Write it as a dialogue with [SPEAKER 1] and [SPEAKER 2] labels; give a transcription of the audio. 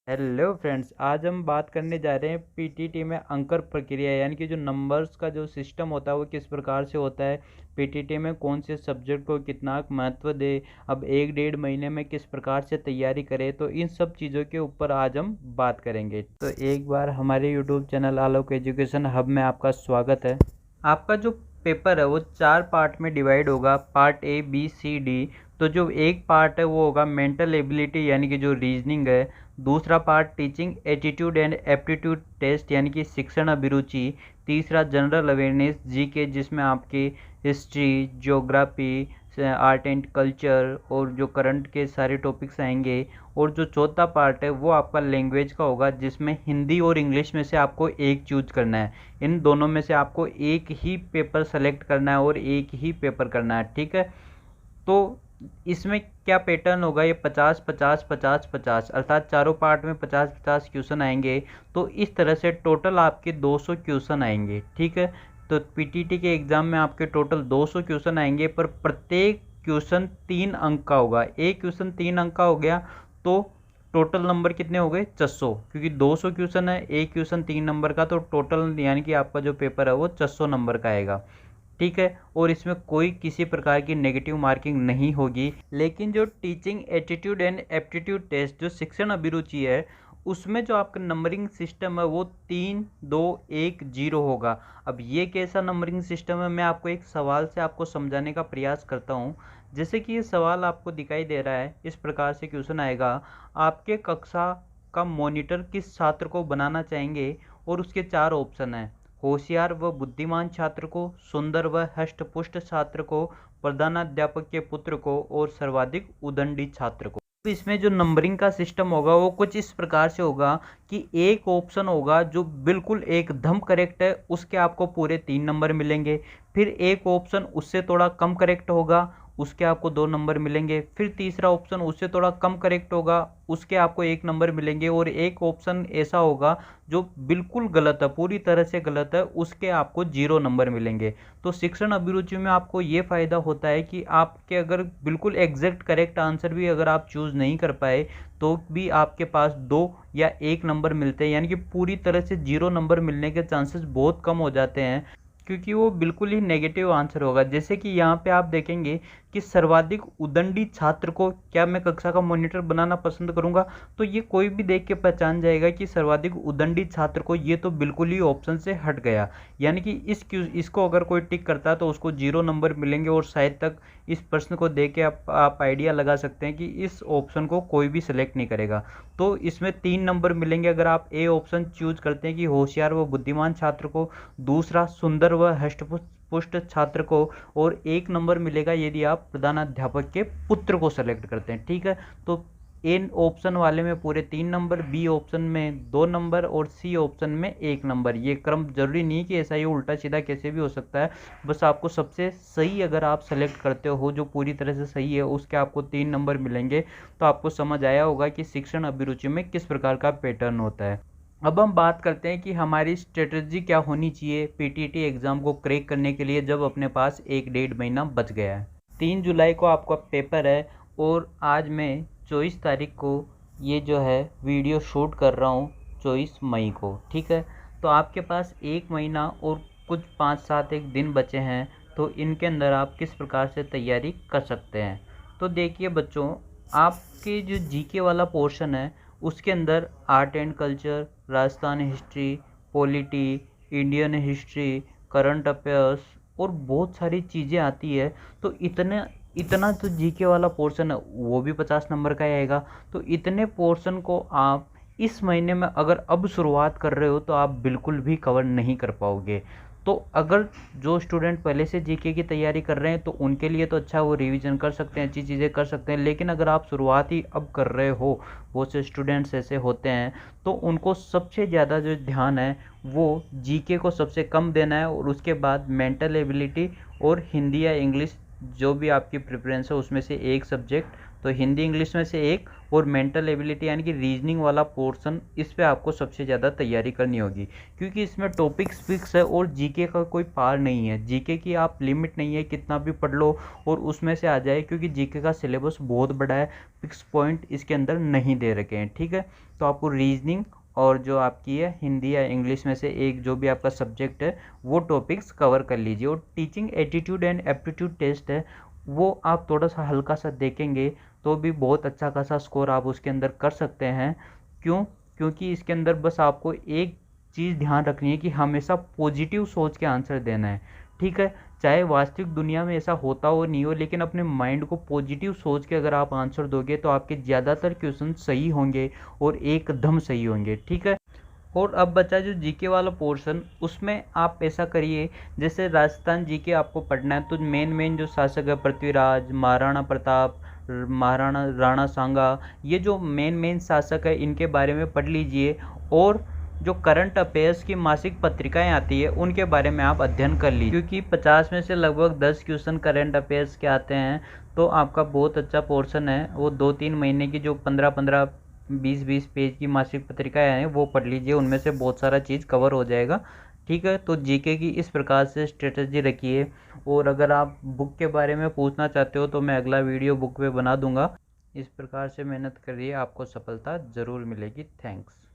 [SPEAKER 1] Hello friends, आज हम बात करने जा रहे हैं पीटीटी में अंकर प्रक्रिया यानी कि जो नंबर्स का जो सिस्टम होता है वो किस प्रकार से होता है। पीटीटी में कौन से सब्जेक्ट को कितना महत्व दे, अब एक डेढ़ महीने में किस प्रकार से तैयारी करें, तो इन सब चीज़ों के ऊपर आज हम बात करेंगे। तो एक बार हमारे यूट्यूब चैनल आलोक एजुकेशन हब में आपका स्वागत है। आपका जो पेपर है वो 4 पार्ट में डिवाइड होगा, part A B C D. तो जो एक पार्ट है वो होगा मेंटल एबिलिटी यानी कि जो रीजनिंग है। दूसरा part teaching attitude and aptitude test यानी कि शिक्षण अभिरुचि। तीसरा जनरल अवेयरनेस जीके जिसमें आपकी history, geography, art and culture और जो करंट के सारे टॉपिक्स आएंगे। और जो चौथा पार्ट है वो आपका लैंग्वेज का होगा जिसमें हिंदी और इंग्लिश में से आपको एक चूज करना है। इन दोनों में से आपको एक ही पेपर सेलेक्ट करना है और एक ही पेपर करना है, ठीक है। तो इसमें क्या पैटर्न होगा, ये 50 50 50 50 अर्थात चारों पार्ट में 50 50 क्वेश्चन आएंगे। तो इस तरह से टोटल आपके 200 क्वेश्चन आएंगे, ठीक है। तो पीटीटी के एग्जाम में आपके टोटल 200 क्वेश्चन आएंगे, पर प्रत्येक क्वेश्चन 3 अंक का होगा। एक क्वेश्चन 3 अंक का हो गया तो टोटल नंबर कितने हो गए 600, क्योंकि 200 क्वेश्चन है, एक क्वेश्चन 3 नंबर का, तो टोटल यानी कि आपका जो पेपर है वो 600 नंबर का आएगा, ठीक है। और इसमें कोई किसी प्रकार की नेगेटिव मार्किंग नहीं होगी। लेकिन जो teaching attitude and aptitude test जो शिक्षण अभिरुचि है उसमें जो आपका नंबरिंग सिस्टम है वो 3 2 1 0 होगा। अब ये कैसा नंबरिंग सिस्टम है, मैं आपको एक सवाल से आपको समझाने का प्रयास करता हूँ। जैसे कि ये सवाल आपको दिखाई दे रहा है, इस प्रकार से क्वेश्चन आएगा, आपके कक्षा का मॉनिटर किस छात्र को बनाना चाहेंगे, और उसके 4 ऑप्शन हैं। होशियार व बुद्धिमान छात्र को, सुंदर व हष्टपुष्ट छात्र को, प्रधानाध्यापक के पुत्र को, और सर्वाधिक उदंडी छात्र को। तो इसमें जो नंबरिंग का सिस्टम होगा वो कुछ इस प्रकार से होगा कि एक ऑप्शन होगा जो बिल्कुल एकदम करेक्ट है, उसके आपको पूरे 3 नंबर मिलेंगे। फिर एक ऑप्शन उससे थोड़ा कम करेक्ट होगा, उसके आपको 2 नंबर मिलेंगे। फिर तीसरा ऑप्शन उससे थोड़ा कम करेक्ट होगा, उसके आपको 1 नंबर मिलेंगे। और एक ऑप्शन ऐसा होगा जो बिल्कुल गलत है, पूरी तरह से गलत है, उसके आपको 0 नंबर मिलेंगे। तो शिक्षण अभिरुचि में आपको ये फायदा होता है कि आपके अगर बिल्कुल एग्जैक्ट करेक्ट आंसर भी अगर आप चूज नहीं कर पाए तो भी आपके पास 2 या 1 नंबर मिलते हैं, यानी कि पूरी तरह से 0 नंबर मिलने के चांसेस बहुत कम हो जाते हैं, क्योंकि वो बिल्कुल ही नेगेटिव आंसर होगा। जैसे कि यहाँ पे आप देखेंगे कि सर्वाधिक उदंडी छात्र को क्या मैं कक्षा का मॉनिटर बनाना पसंद करूंगा, तो ये कोई भी देख के पहचान जाएगा कि सर्वाधिक उदंडी छात्र को, ये तो बिल्कुल ही ऑप्शन से हट गया। यानी कि इसको अगर कोई टिक करता है तो उसको 0 नंबर मिलेंगे। और शायद तक इस प्रश्न को देख के आप आइडिया लगा सकते हैं कि इस ऑप्शन को कोई भी सिलेक्ट नहीं करेगा। तो इसमें 3 नंबर मिलेंगे अगर आप ए ऑप्शन चूज करते हैं कि होशियार व बुद्धिमान छात्र को, दूसरा सुंदर व हष्टपुष्ट छात्र को, और 1 नंबर मिलेगा यदि आप प्रधानाध्यापक के पुत्र को सेलेक्ट करते हैं, ठीक है। तो इन ऑप्शन वाले में पूरे 3 नंबर, बी ऑप्शन में 2 नंबर और सी ऑप्शन में 1 नंबर। ये क्रम जरूरी नहीं कि ऐसा ही उल्टा सीधा कैसे भी हो सकता है, बस आपको सबसे सही अगर आप सेलेक्ट करते हो जो पूरी तरह से सही है उसके आपको 3 नंबर मिलेंगे। तो आपको समझ आया होगा कि शिक्षण अभिरुचि में किस प्रकार का पैटर्न होता है। अब हम बात करते हैं कि हमारी स्ट्रेटजी क्या होनी चाहिए पीटीटी एग्ज़ाम को क्रैक करने के लिए, जब अपने पास एक डेढ़ महीना बच गया है। 3 जुलाई को आपका पेपर है और आज मैं 24 तारीख को ये जो है वीडियो शूट कर रहा हूँ, 24 मई को, ठीक है। तो आपके पास 1 महीना और कुछ 5-7 एक दिन बचे हैं, तो इनके अंदर आप किस प्रकार से तैयारी कर सकते हैं। तो देखिए बच्चों, आपके जो जीके वाला पोर्शन है उसके अंदर art and culture, Rajasthan history, polity, Indian history, current affairs और बहुत सारी चीज़ें आती है। तो इतना इतना जो जीके वाला पोर्शन है वो भी 50 नंबर का ही आएगा। तो इतने पोर्शन को आप इस महीने में अगर अब शुरुआत कर रहे हो तो आप बिल्कुल भी कवर नहीं कर पाओगे। तो अगर जो स्टूडेंट पहले से जीके की तैयारी कर रहे हैं तो उनके लिए तो अच्छा, वो रिवीजन कर सकते हैं, अच्छी चीज़ें कर सकते हैं। लेकिन अगर आप शुरुआत ही अब कर रहे हो, बहुत से स्टूडेंट्स ऐसे होते हैं, तो उनको सबसे ज़्यादा जो ध्यान है वो जीके को सबसे कम देना है, और उसके बाद मेंटल एबिलिटी और हिंदी या इंग्लिश जो भी आपकी प्रेफरेंस है उसमें से एक सब्जेक्ट तो हिंदी इंग्लिश में से एक, और मेंटल एबिलिटी यानी कि रीजनिंग वाला पोर्शन, इस पे आपको सबसे ज़्यादा तैयारी करनी होगी, क्योंकि इसमें टॉपिक्स फिक्स है और जीके का कोई पार नहीं है। जीके की आप लिमिट नहीं है, कितना भी पढ़ लो और उसमें से आ जाए, क्योंकि जीके का सिलेबस बहुत बड़ा है, फिक्स पॉइंट इसके अंदर नहीं दे रखे हैं। ठीक है, तो आपको रीजनिंग और जो आपकी है हिंदी या इंग्लिश में से एक जो भी आपका सब्जेक्ट है वो टॉपिक्स कवर कर लीजिए। और teaching attitude and aptitude test है, वो आप थोड़ा सा हल्का सा देखेंगे तो भी बहुत अच्छा खासा स्कोर आप उसके अंदर कर सकते हैं। क्यों? क्योंकि इसके अंदर बस आपको एक चीज़ ध्यान रखनी है कि हमेशा पॉजिटिव सोच के आंसर देना है। ठीक है, चाहे वास्तविक दुनिया में ऐसा होता हो नहीं हो, लेकिन अपने माइंड को पॉजिटिव सोच के अगर आप आंसर दोगे तो आपके ज़्यादातर क्वेश्चन सही होंगे और एकदम सही होंगे। ठीक है, और अब बचा जो जीके वाला पोर्शन, उसमें आप ऐसा करिए, जैसे राजस्थान जीके आपको पढ़ना है तो मेन मेन जो शासक है, पृथ्वीराज, महाराणा प्रताप, महाराणा राणा सांगा, ये जो मेन मेन शासक है इनके बारे में पढ़ लीजिए। और जो करंट अफेयर्स की मासिक पत्रिकाएं आती है उनके बारे में आप अध्ययन कर लीजिए, क्योंकि 50 में से लगभग 10 क्वेश्चन करंट अफेयर्स के आते हैं। तो आपका बहुत अच्छा पोर्शन है, वो 2-3 महीने की जो 15-15 20-20 पेज की मासिक पत्रिकाएं हैं वो पढ़ लीजिए, उनमें से बहुत सारा चीज़ कवर हो जाएगा। ठीक है, तो जीके की इस प्रकार से स्ट्रेटजी रखिए। और अगर आप बुक के बारे में पूछना चाहते हो तो मैं अगला वीडियो बुक पे बना दूंगा। इस प्रकार से मेहनत करिए, आपको सफलता ज़रूर मिलेगी। थैंक्स।